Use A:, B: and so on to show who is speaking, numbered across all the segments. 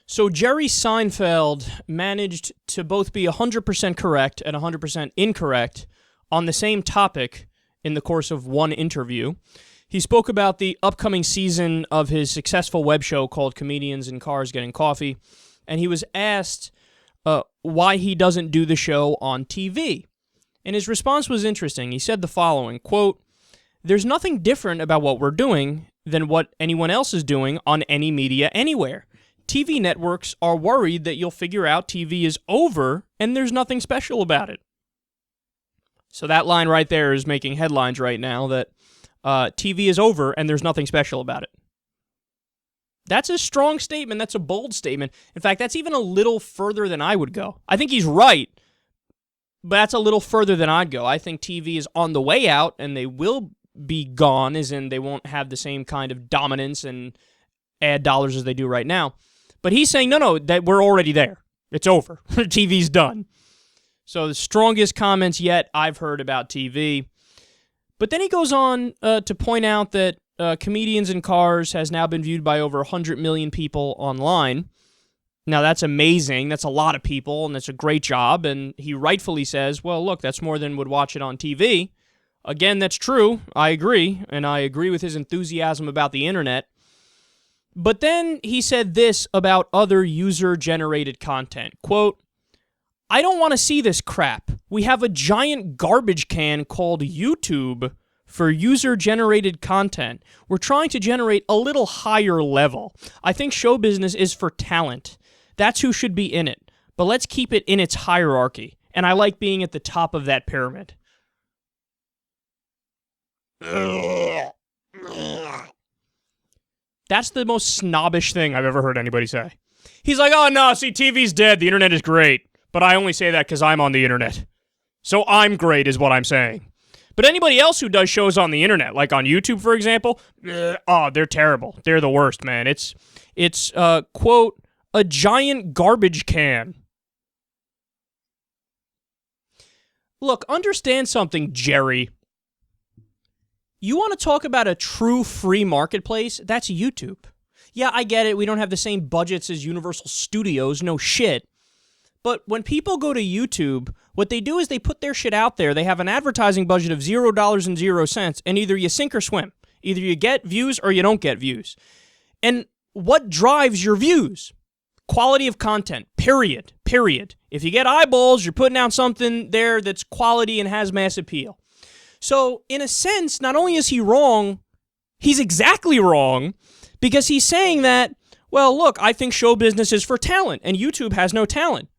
A: So Jerry Seinfeld managed to both be 100% correct and 100% incorrect on the same topic in the course of one interview. He spoke about the upcoming season of his successful web show called Comedians in Cars Getting Coffee, and he was asked why he doesn't do the show on TV. And his response was interesting. He said the following, quote, "There's nothing different about what we're doing than what anyone else is doing on any media anywhere. TV networks are worried that you'll figure out TV is over and there's nothing special about it." So that line right there is making headlines right now, that TV is over and there's nothing special about it. That's a strong statement. That's a bold statement. In fact, that's even a little further than I would go. I think he's right, but that's a little further than I'd go. I think TV is on the way out and they will be gone, as in they won't have the same kind of dominance and ad dollars as they do right now. But he's saying, no, that we're already there. It's over. TV's done. So the strongest comments yet I've heard about TV. But then he goes on to point out that Comedians in Cars has now been viewed by over 100 million people online. Now, that's amazing. That's a lot of people, and that's a great job. And he rightfully says, well, look, that's more than would watch it on TV. Again, that's true. I agree. And I agree with his enthusiasm about the internet. But then he said this about other user-generated content. Quote, "I don't want to see this crap. We have a giant garbage can called YouTube for user-generated content. We're trying to generate a little higher level. I think show business is for talent. That's who should be in it. But let's keep it in its hierarchy. And I like being at the top of that pyramid." That's the most snobbish thing I've ever heard anybody say. He's like, oh, no, see, TV's dead. The internet is great. But I only say that because I'm on the internet. So I'm great is what I'm saying. But anybody else who does shows on the internet, like on YouTube, for example, they're terrible. They're the worst, man. It's quote, "a giant garbage can." Look, understand something, Jerry. You want to talk about a true free marketplace? That's YouTube. Yeah, I get it. We don't have the same budgets as Universal Studios. No shit. But when people go to YouTube, what they do is they put their shit out there. They have an advertising budget of $0.00, and either you sink or swim. Either you get views or you don't get views. And what drives your views? Quality of content, period. If you get eyeballs, you're putting out something there that's quality and has mass appeal. So, in a sense, not only is he wrong, he's exactly wrong, because he's saying that, well, look, I think show business is for talent, and YouTube has no talent.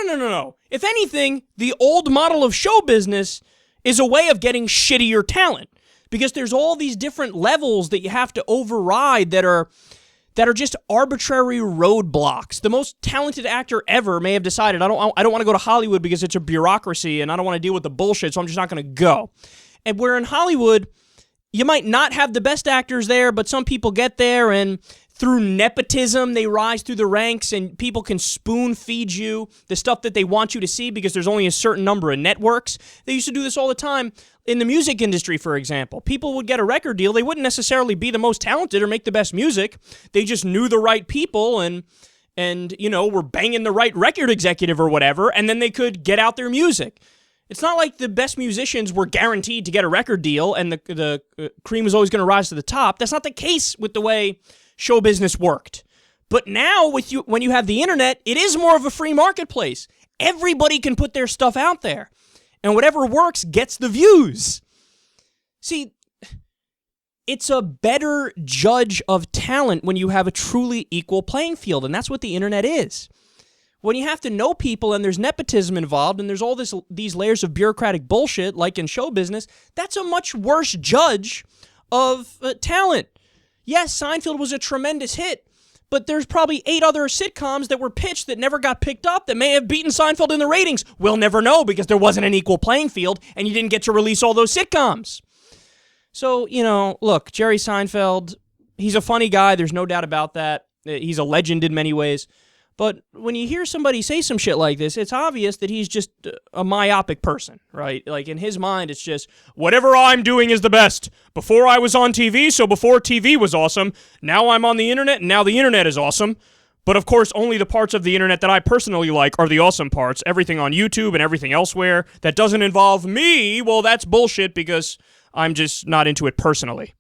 A: No. If anything, the old model of show business is a way of getting shittier talent, because there's all these different levels that you have to override that are just arbitrary roadblocks. The most talented actor ever may have decided, I don't want to go to Hollywood because it's a bureaucracy and I don't want to deal with the bullshit, so I'm just not going to go. And where in Hollywood, you might not have the best actors there, but some people get there, and through nepotism, they rise through the ranks, and people can spoon feed you the stuff that they want you to see because there's only a certain number of networks. They used to do this all the time in the music industry, for example. People would get a record deal. They wouldn't necessarily be the most talented or make the best music. They just knew the right people and were banging the right record executive or whatever, and then they could get out their music. It's not like the best musicians were guaranteed to get a record deal and the cream was always going to rise to the top. That's not the case with the way show business worked. But now, when you have the internet, it is more of a free marketplace. Everybody can put their stuff out there. And whatever works gets the views. See, it's a better judge of talent when you have a truly equal playing field, and that's what the internet is. When you have to know people and there's nepotism involved and there's all these layers of bureaucratic bullshit like in show business, that's a much worse judge of talent. Yes, Seinfeld was a tremendous hit, but there's probably 8 other sitcoms that were pitched that never got picked up that may have beaten Seinfeld in the ratings. We'll never know because there wasn't an equal playing field and you didn't get to release all those sitcoms. So, look, Jerry Seinfeld, he's a funny guy. There's no doubt about that. He's a legend in many ways. But when you hear somebody say some shit like this, it's obvious that he's just a myopic person, right? Like, in his mind, it's just, whatever I'm doing is the best. Before I was on TV, so before TV was awesome. Now I'm on the internet, and now the internet is awesome. But of course, only the parts of the internet that I personally like are the awesome parts. Everything on YouTube and everything elsewhere that doesn't involve me, well, that's bullshit because I'm just not into it personally.